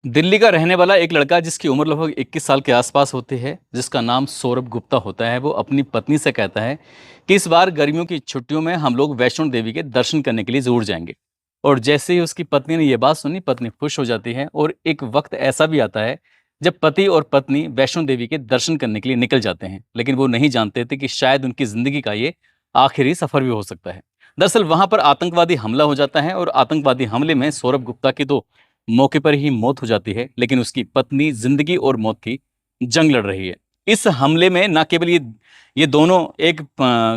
दिल्ली का रहने वाला एक लड़का जिसकी उम्र लगभग 21 साल के आसपास होती है, जिसका नाम सौरभ गुप्ता होता है, वो अपनी पत्नी से कहता है कि इस बार गर्मियों की छुट्टियों में हम लोग वैष्णो देवी के दर्शन करने के लिए ज़रूर जाएंगे। और जैसे ही उसकी पत्नी ने ये बात सुनी, पत्नी खुश हो जाती है और एक वक्त ऐसा भी आता है जब पति और पत्नी वैष्णो देवी के दर्शन करने के लिए निकल जाते हैं, लेकिन वो नहीं जानते थे कि शायद उनकी ज़िंदगी का ये आखिरी सफ़र भी हो सकता है। दरअसल वहाँ पर आतंकवादी हमला हो जाता है और आतंकवादी हमले में सौरभ गुप्ता की तो मौके पर ही मौत हो जाती है, लेकिन उसकी पत्नी जिंदगी और मौत की जंग लड़ रही है। इस हमले में ना केवल ये दोनों एक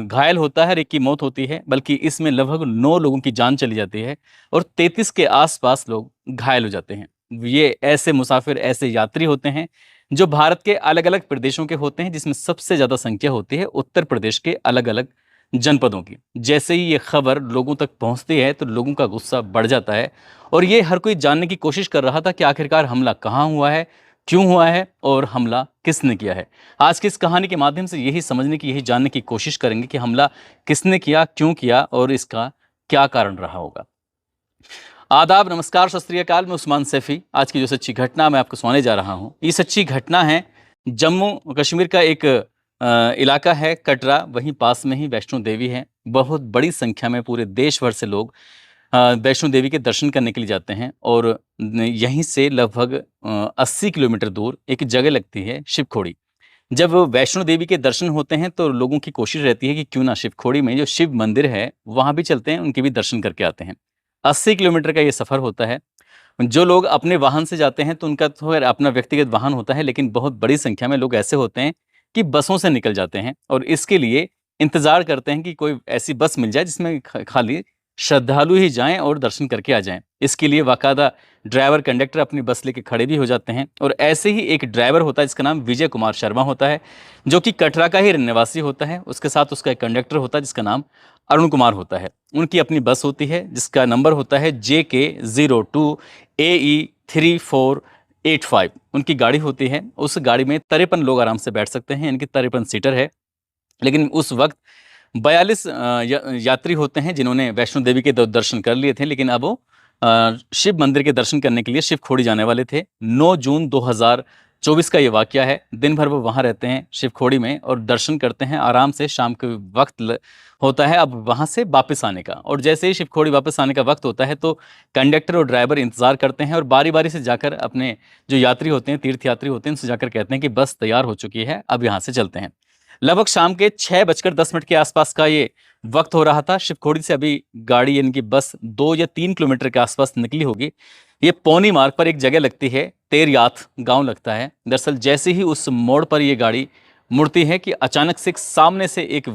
घायल होता है और एक की मौत होती है, बल्कि इसमें लगभग 9 लोगों की जान चली जाती है और 33 के आसपास लोग घायल हो जाते हैं। ये ऐसे मुसाफिर, ऐसे यात्री होते हैं जो भारत के अलग-अलग प्रदेशों के होते हैं, जिसमें सबसे ज़्यादा संख्या होती है उत्तर प्रदेश के अलग-अलग जनपदों की। जैसे ही ये खबर लोगों तक पहुंचती है तो लोगों का गुस्सा बढ़ जाता है और ये हर कोई जानने की कोशिश कर रहा था कि आखिरकार हमला कहाँ हुआ है, क्यों हुआ है और हमला किसने किया है। आज की इस कहानी के माध्यम से यही समझने की, यही जानने की कोशिश करेंगे कि हमला किसने किया, क्यों किया और इसका क्या कारण रहा होगा। आदाब, नमस्कार, सत श्री अकाल। मैं उस्मान सैफी। आज की जो सच्ची घटना मैं आपको सुनाने जा रहा हूँ, ये सच्ची घटना है जम्मू कश्मीर का एक इलाका है कटरा, वहीं पास में ही वैष्णो देवी है। बहुत बड़ी संख्या में पूरे देश भर से लोग वैष्णो देवी के दर्शन करने के लिए जाते हैं और यहीं से लगभग 80 किलोमीटर दूर एक जगह लगती है शिवखोड़ी। जब वैष्णो देवी के दर्शन होते हैं तो लोगों की कोशिश रहती है कि क्यों ना शिवखोड़ी में जो शिव मंदिर है वहाँ भी चलते हैं, उनके भी दर्शन करके आते हैं। 80 किलोमीटर का ये सफ़र होता है। जो लोग अपने वाहन से जाते हैं तो उनका तो खैर अपना व्यक्तिगत वाहन होता है, लेकिन बहुत बड़ी संख्या में लोग ऐसे होते हैं कि बसों से निकल जाते हैं और इसके लिए इंतज़ार करते हैं कि कोई ऐसी बस मिल जाए जिसमें खाली श्रद्धालु ही जाएं और दर्शन करके आ जाएं। इसके लिए बाकायदा ड्राइवर, कंडक्टर अपनी बस लेके खड़े भी हो जाते हैं और ऐसे ही एक ड्राइवर होता है जिसका नाम विजय कुमार शर्मा होता है, जो कि कटरा का ही निवासी होता है। उसके साथ उसका एक कंडक्टर होता है जिसका नाम अरुण कुमार होता है। उनकी अपनी बस होती है जिसका नंबर होता है JK02AE3485। उनकी गाड़ी होती है। उस गाड़ी में 53 लोग आराम से बैठ सकते हैं, इनकी 53 सीटर है। लेकिन उस वक्त 42 यात्री होते हैं जिन्होंने वैष्णो देवी के दर्शन कर लिए थे, लेकिन अब वो शिव मंदिर के दर्शन करने के लिए शिवखोड़ी जाने वाले थे। 9 जून 2024 का ये वाकया है। दिन भर वो वहाँ रहते हैं शिवखोड़ी में और दर्शन करते हैं आराम से। शाम के वक्त होता है अब वहाँ से वापस आने का, और जैसे ही शिवखोड़ी वापस आने का वक्त होता है तो कंडक्टर और ड्राइवर इंतज़ार करते हैं और बारी बारी से जाकर अपने जो यात्री होते हैं, तीर्थ यात्री होते हैं, उनसे जाकर कहते हैं कि बस तैयार हो चुकी है, अब यहाँ से चलते हैं। लगभग शाम के 6:10 के आसपास का ये वक्त हो रहा था। शिवखोड़ी से अभी गाड़ी, यानी कि बस 2 या 3 किलोमीटर के आसपास निकली होगी। ये पौनी मार्ग पर एक जगह लगती है, तेरयाथ गांव लगता है। दरअसल जैसे ही उस मोड़ पर ये गाड़ी मुड़ती है कि अचानक से एक सामने से एक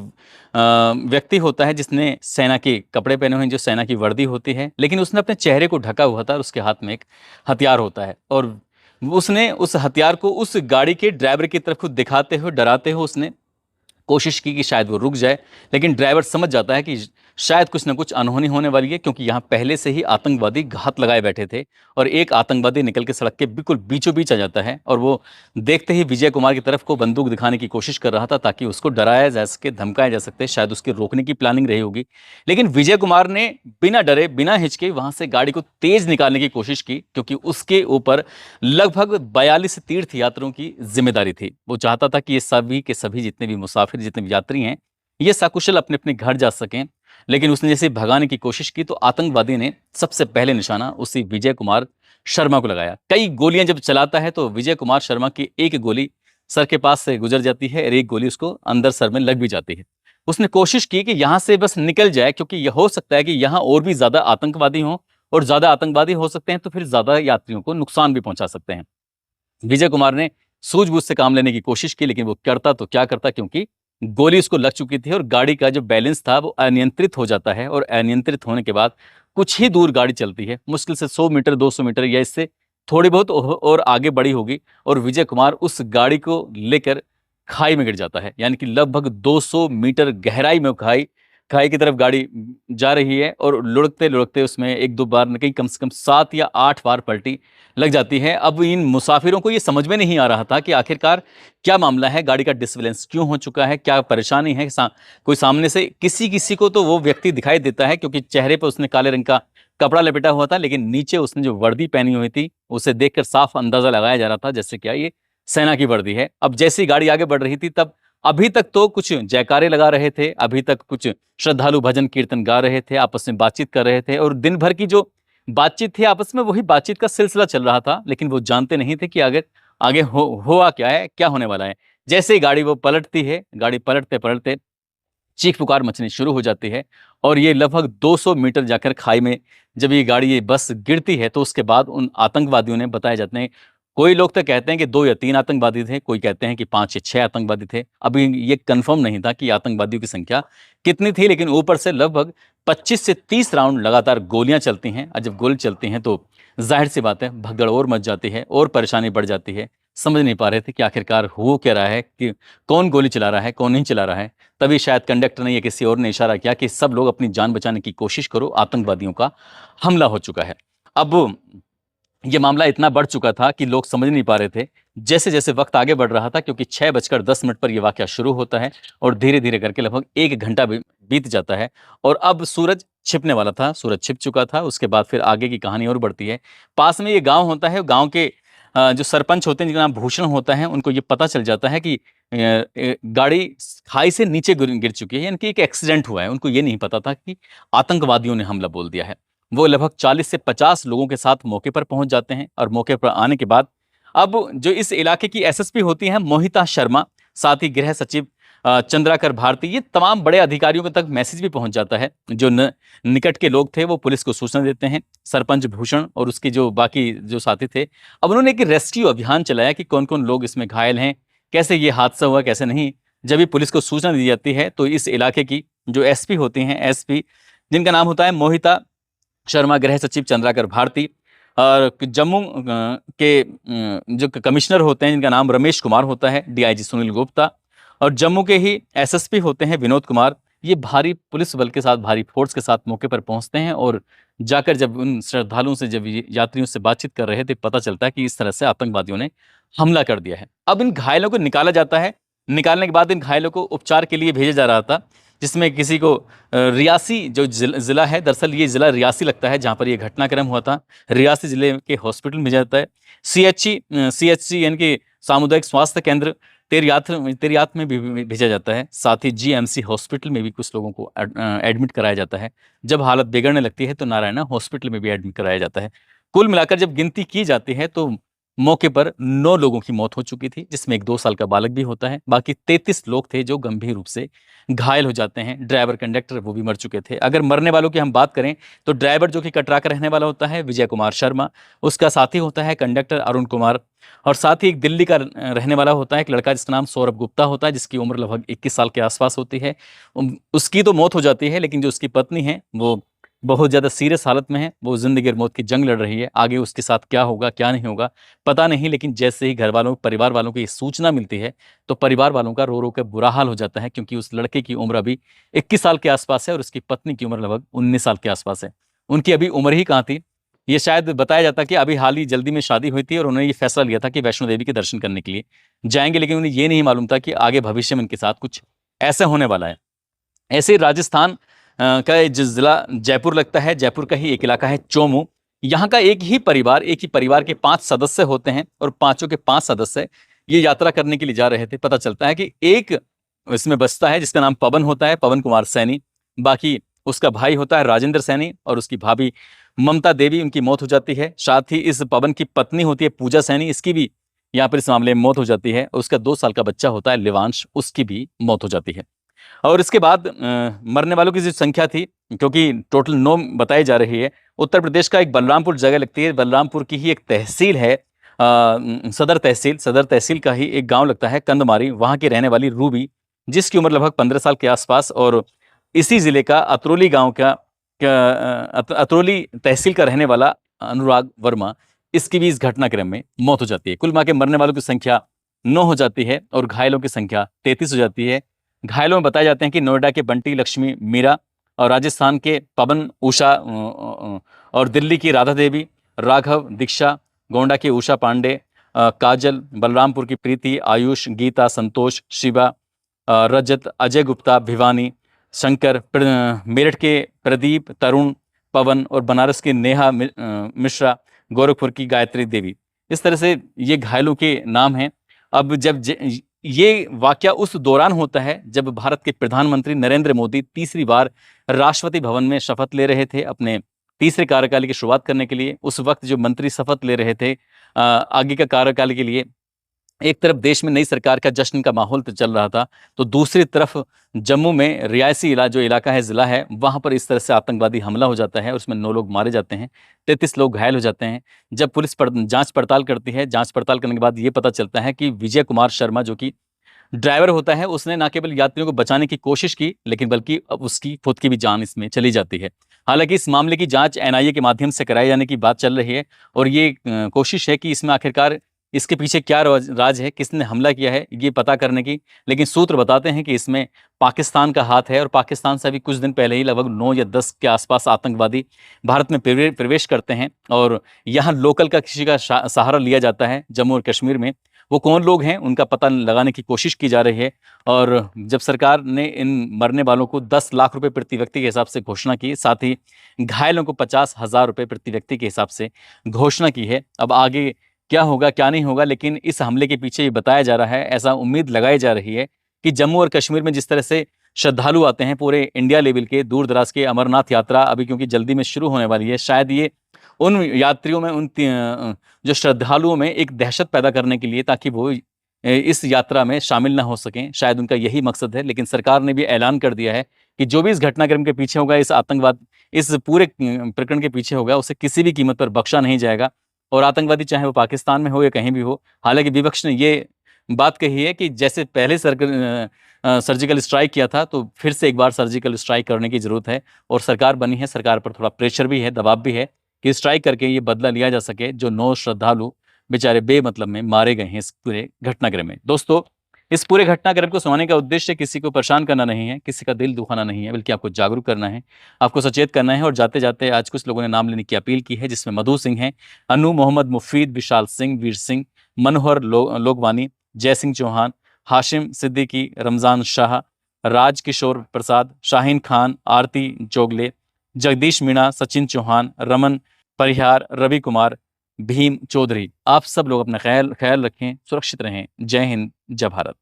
व्यक्ति होता है जिसने सेना के कपड़े पहने हुए हैं, जो सेना की वर्दी होती है, लेकिन उसने अपने चेहरे को ढका हुआ था और उसके हाथ में एक हथियार होता है और उसने उस हथियार को उस गाड़ी के ड्राइवर की तरफ दिखाते हुए, डराते हुए उसने कोशिश की कि शायद वो रुक जाए, लेकिन ड्राइवर समझ जाता है कि शायद कुछ ना कुछ अनहोनी होने वाली है, क्योंकि यहाँ पहले से ही आतंकवादी घात लगाए बैठे थे और एक आतंकवादी निकल के सड़क के बिल्कुल बीचों बीच आ जाता है और वो देखते ही विजय कुमार की तरफ को बंदूक दिखाने की कोशिश कर रहा था ताकि उसको डराया जा सके, धमकाया जा सकते, शायद उसके रोकने की प्लानिंग रही होगी। लेकिन विजय कुमार ने बिना डरे, बिना हिचके वहां से गाड़ी को तेज निकालने की कोशिश की, क्योंकि उसके ऊपर लगभग 42 तीर्थ यात्रियों की जिम्मेदारी थी। वो चाहता था कि ये सभी के सभी जितने भी मुसाफिर, जितने भी यात्री हैं, ये सकुशल अपने अपने घर जा सकें। लेकिन उसने जैसे भगाने की कोशिश की तो आतंकवादी ने सबसे पहले निशाना उसी विजय कुमार शर्मा को लगाया। कई गोलियां जब चलाता है तो विजय कुमार शर्मा की एक गोली सर के पास से गुजर जाती है और एक गोली उसको अंदर सर में लग भी जाती है। उसने कोशिश की कि यहां से बस निकल जाए, क्योंकि यह हो सकता है कि यहां और भी ज्यादा आतंकवादी हों और ज्यादा आतंकवादी हो सकते हैं तो फिर ज्यादा यात्रियों को नुकसान भी पहुंचा सकते हैं। विजय कुमार ने सूझबूझ से काम लेने की कोशिश की, लेकिन वो करता तो क्या करता, क्योंकि गोली उसको लग चुकी थी और गाड़ी का जो बैलेंस था वो अनियंत्रित हो जाता है और अनियंत्रित होने के बाद कुछ ही दूर गाड़ी चलती है, मुश्किल से 100 मीटर, 200 मीटर या इससे थोड़ी बहुत और आगे बढ़ी होगी, और विजय कुमार उस गाड़ी को लेकर खाई में गिर जाता है। यानी कि लगभग 200 मीटर गहराई में खाई खाई की तरफ गाड़ी जा रही है और लुढ़कते लुढ़कते उसमें एक दो बार नहीं, कम से कम 7 या 8 बार पलटी लग जाती है। अब इन मुसाफिरों को ये समझ में नहीं आ रहा था कि आखिरकार क्या मामला है, गाड़ी का डिसबैलेंस क्यों हो चुका है, क्या परेशानी है। कोई सामने से किसी किसी को तो वो व्यक्ति दिखाई देता है, क्योंकि चेहरे पर उसने काले रंग का कपड़ा लपेटा हुआ था, लेकिन नीचे उसने जो वर्दी पहनी हुई थी उसे देखकर साफ अंदाजा लगाया जा रहा था जैसे क्या ये सेना की वर्दी है। अब जैसे ही गाड़ी आगे बढ़ रही थी तब अभी तक तो कुछ जयकारे लगा रहे थे, अभी तक कुछ श्रद्धालु भजन कीर्तन गा रहे थे, आपस में बातचीत कर रहे थे और दिन भर की जो बातचीत थी आपस में वही बातचीत का सिलसिला चल रहा था, लेकिन वो जानते नहीं थे कि आगे आगे हुआ क्या है, क्या होने वाला है। जैसे ही गाड़ी वो पलटती है, गाड़ी पलटते पलटते चीख पुकार मचनी शुरू हो जाती है और ये लगभग 200 मीटर जाकर खाई में जब ये गाड़ी, ये बस गिरती है, तो उसके बाद उन आतंकवादियों ने, बताए जाते हैं, कोई लोग तो कहते हैं कि 2 या 3 आतंकवादी थे, कोई कहते हैं कि 5 या 6 आतंकवादी थे। अभी ये कंफर्म नहीं था कि आतंकवादियों की संख्या कितनी थी, लेकिन ऊपर से लगभग 25 से 30 राउंड लगातार गोलियां चलती हैं और जब गोली चलती हैं तो जाहिर सी बात है भगदड़ और मच जाती है और परेशानी बढ़ जाती है। समझ नहीं पा रहे थे कि आखिरकार हो क्या रहा है, कि कौन गोली चला रहा है, कौन नहीं चला रहा है। तभी शायद कंडक्टर ने या किसी और ने इशारा किया कि सब लोग अपनी जान बचाने की कोशिश करो, आतंकवादियों का हमला हो चुका है। अब ये मामला इतना बढ़ चुका था कि लोग समझ नहीं पा रहे थे। जैसे जैसे वक्त आगे बढ़ रहा था, क्योंकि 6:10 पर यह वाकया शुरू होता है और धीरे धीरे करके लगभग 1 घंटा बीत जाता है और अब सूरज छिपने वाला था, सूरज छिप चुका था। उसके बाद फिर आगे की कहानी और बढ़ती है। पास में ये गांव होता है, गांव के जो सरपंच होते हैं जिनका नाम भूषण होता है, उनको ये पता चल जाता है कि गाड़ी खाई से नीचे गिर चुकी है, यानी कि एक एक्सीडेंट हुआ है। उनको ये नहीं पता था कि आतंकवादियों ने हमला बोल दिया है। वो लगभग 40 से 50 लोगों के साथ मौके पर पहुंच जाते हैं और मौके पर आने के बाद अब जो इस इलाके की एसएसपी होती हैं मोहिता शर्मा, साथ ही गृह सचिव चंद्राकर भारती, ये तमाम बड़े अधिकारियों के तक मैसेज भी पहुंच जाता है। जो निकट के लोग थे वो पुलिस को सूचना देते हैं। सरपंच भूषण और उसके जो बाकी जो साथी थे, अब उन्होंने एक रेस्क्यू अभियान चलाया कि कौन कौन लोग इसमें घायल हैं, कैसे ये हादसा हुआ, कैसे नहीं। जब भी पुलिस को सूचना दी जाती है तो इस इलाके की जो एसपी होती हैं, एसपी जिनका नाम होता है मोहिता शर्मा, गृह सचिव चंद्राकर भारती और जम्मू के जो कमिश्नर होते हैं जिनका नाम रमेश कुमार होता है, डीआईजी सुनील गुप्ता, और जम्मू के ही एसएसपी होते हैं विनोद कुमार, ये भारी पुलिस बल के साथ, भारी फोर्स के साथ मौके पर पहुंचते हैं और जाकर जब उन श्रद्धालुओं से, जब यात्रियों से बातचीत कर रहे थे, पता चलता है कि इस तरह से आतंकवादियों ने हमला कर दिया है। अब इन घायलों को निकाला जाता है। निकालने के बाद इन घायलों को उपचार के लिए भेजा जा रहा था, जिसमें किसी को रियासी जो ज़िला है, दरअसल ये ज़िला रियासी लगता है जहाँ पर ये घटनाक्रम हुआ था, रियासी ज़िले के हॉस्पिटल में जाता है। सीएचसी यानी कि सामुदायिक स्वास्थ्य केंद्र तेरियात में भी भेजा जाता है। साथ ही जीएमसी हॉस्पिटल में भी कुछ लोगों को एडमिट कराया जाता है। जब हालत बिगड़ने लगती है तो नारायणा हॉस्पिटल में भी एडमिट कराया जाता है। कुल मिलाकर जब गिनती की जाती है तो मौके पर 9 लोगों की मौत हो चुकी थी, जिसमें एक 2 साल का बालक भी होता है। बाकी 33 लोग थे जो गंभीर रूप से घायल हो जाते हैं। ड्राइवर, कंडक्टर वो भी मर चुके थे। अगर मरने वालों की हम बात करें तो ड्राइवर जो कि कटरा का रहने वाला होता है, विजय कुमार शर्मा, उसका साथी होता है कंडक्टर अरुण कुमार, और साथ ही एक दिल्ली का रहने वाला होता है एक लड़का जिसका नाम सौरभ गुप्ता होता है, जिसकी उम्र लगभग 21 साल के आसपास होती है। उसकी तो मौत हो जाती है, लेकिन जो उसकी पत्नी है वो बहुत ज़्यादा सीरियस हालत में है। वो ज़िंदगी और मौत की जंग लड़ रही है। आगे उसके साथ क्या होगा, क्या नहीं होगा, पता नहीं। लेकिन जैसे ही घर वालों, परिवार वालों को ये सूचना मिलती है तो परिवार वालों का रो रो कर बुरा हाल हो जाता है, क्योंकि उस लड़के की उम्र अभी 21 साल के आसपास है और उसकी पत्नी की उम्र लगभग 19 साल के आसपास है। उनकी अभी उम्र ही कहाँ थी। ये शायद बताया जाता कि अभी हाल ही जल्दी में शादी हुई थी और उन्होंने ये फैसला लिया था कि वैष्णो देवी के दर्शन करने के लिए जाएंगे, लेकिन उन्हें ये नहीं मालूम था कि आगे भविष्य में उनके साथ कुछ ऐसा होने वाला है। ऐसे ही राजस्थान का जो ज़िला जयपुर लगता है, जयपुर का ही एक इलाका है चोमू। यहाँ का एक ही परिवार के 5 सदस्य होते हैं और पांचों के 5 सदस्य ये यात्रा करने के लिए जा रहे थे। पता चलता है कि एक इसमें बसता है जिसका नाम पवन होता है, पवन कुमार सैनी। बाकी उसका भाई होता है राजेंद्र सैनी और उसकी भाभी ममता देवी, उनकी मौत हो जाती है। साथ ही इस पवन की पत्नी होती है पूजा सैनी, इसकी भी यहाँ पर इस मामले में मौत हो जाती है। उसका 2 साल का बच्चा होता है लिवांश, उसकी भी मौत हो जाती है। और इसके बाद मरने वालों की जो संख्या थी, क्योंकि टोटल 9 बताई जा रही है। उत्तर प्रदेश का एक बलरामपुर जगह लगती है, बलरामपुर की ही एक तहसील है, सदर तहसील का ही एक गांव लगता है कंदमारी। वहां की रहने वाली रूबी, जिसकी उम्र लगभग 15 साल के आसपास, और इसी जिले का अतरौली गांव अतरौली तहसील का रहने वाला अनुराग वर्मा, इसकी भी इस घटनाक्रम में मौत हो जाती है। कुल मिला के मरने वालों की संख्या 9 हो जाती है और घायलों की संख्या 33 हो जाती है। घायलों में बताए जाते हैं कि नोएडा के बंटी लक्ष्मी मीरा, और राजस्थान के पवन, उषा, और दिल्ली की राधा देवी, राघव, दीक्षा, गोंडा की उषा पांडे, काजल, बलरामपुर की प्रीति, आयुष, गीता, संतोष, शिवा, रजत, अजय गुप्ता, भिवानी, शंकर, मेरठ के प्रदीप, तरुण, पवन और बनारस की नेहा मिश्रा, गोरखपुर की गायत्री देवी। इस तरह से ये घायलों के नाम हैं। अब ये वाकया उस दौरान होता है जब भारत के प्रधानमंत्री नरेंद्र मोदी तीसरी बार राष्ट्रपति भवन में शपथ ले रहे थे अपने तीसरे कार्यकाल की शुरुआत करने के लिए। उस वक्त जो मंत्री शपथ ले रहे थे आगे का कार्यकाल के लिए, एक तरफ देश में नई सरकार का जश्न का माहौल तो चल रहा था, तो दूसरी तरफ जम्मू में रियासी जो इलाका है, ज़िला है, वहाँ पर इस तरह से आतंकवादी हमला हो जाता है और उसमें 9 लोग मारे जाते हैं, 33 लोग घायल हो जाते हैं। जब पुलिस जांच पड़ताल करती है, जांच पड़ताल करने के बाद ये पता चलता है कि विजय कुमार शर्मा, जो कि ड्राइवर होता है, उसने ना केवल यात्रियों को बचाने की कोशिश की, लेकिन बल्कि अब उसकी खुद की भी जान इसमें चली जाती है। हालांकि इस मामले की जांच एनआईए के माध्यम से कराए जाने की बात चल रही है और ये कोशिश है कि इसमें आखिरकार इसके पीछे क्या राज है, किसने हमला किया है, ये पता करने की। लेकिन सूत्र बताते हैं कि इसमें पाकिस्तान का हाथ है और पाकिस्तान से अभी कुछ दिन पहले ही लगभग 9 या 10 के आसपास आतंकवादी भारत में प्रवेश करते हैं और यहाँ लोकल का किसी का सहारा लिया जाता है। जम्मू और कश्मीर में वो कौन लोग हैं, उनका पता लगाने की कोशिश की जा रही है। और जब सरकार ने इन मरने वालों को 10 लाख रुपए प्रति व्यक्ति के हिसाब से घोषणा की, साथ ही घायलों को 50,000 रुपए प्रति व्यक्ति के हिसाब से घोषणा की है। अब आगे क्या होगा क्या नहीं होगा, लेकिन इस हमले के पीछे ये बताया जा रहा है, ऐसा उम्मीद लगाई जा रही है कि जम्मू और कश्मीर में जिस तरह से श्रद्धालु आते हैं पूरे इंडिया लेवल के, दूर दराज के, अमरनाथ यात्रा अभी क्योंकि जल्दी में शुरू होने वाली है, शायद ये उन यात्रियों में, जो श्रद्धालुओं में एक दहशत पैदा करने के लिए, ताकि वो इस यात्रा में शामिल ना हो सकें, शायद उनका यही मकसद है। लेकिन सरकार ने भी ऐलान कर दिया है कि जो भी इस घटनाक्रम के पीछे होगा, इस आतंकवाद, इस पूरे प्रकरण के पीछे होगा, उसे किसी भी कीमत पर बख्शा नहीं जाएगा। और आतंकवादी चाहे वो पाकिस्तान में हो या कहीं भी हो। हालांकि विपक्ष ने ये बात कही है कि जैसे पहले सर्जिकल स्ट्राइक किया था, तो फिर से एक बार सर्जिकल स्ट्राइक करने की ज़रूरत है। और सरकार बनी है, सरकार पर थोड़ा प्रेशर भी है, दबाव भी है कि स्ट्राइक करके ये बदला लिया जा सके जो 9 श्रद्धालु बेचारे बेमतलब में मारे गए हैं इस पूरे घटनाक्रम में। दोस्तों, इस पूरे घटनाक्रम को सुनाने का उद्देश्य किसी को परेशान करना नहीं है, किसी का दिल दुखाना नहीं है, बल्कि आपको जागरूक करना है, आपको सचेत करना है। और जाते जाते आज कुछ लोगों ने नाम लेने की अपील की है, जिसमें मधु सिंह हैं, अनु, मोहम्मद मुफीद, विशाल सिंह, वीर सिंह, मनोहर लोगवानी, जय सिंह चौहान, हाशिम सिद्दीकी, रमजान शाह, राज किशोर प्रसाद, शाहीन खान, आरती जोगले, जगदीश मीणा, सचिन चौहान, रमन परिहार, रवि कुमार, भीम चौधरी। आप सब लोग अपना ख्याल रखें, सुरक्षित रहें। जय हिंद, जय भारत।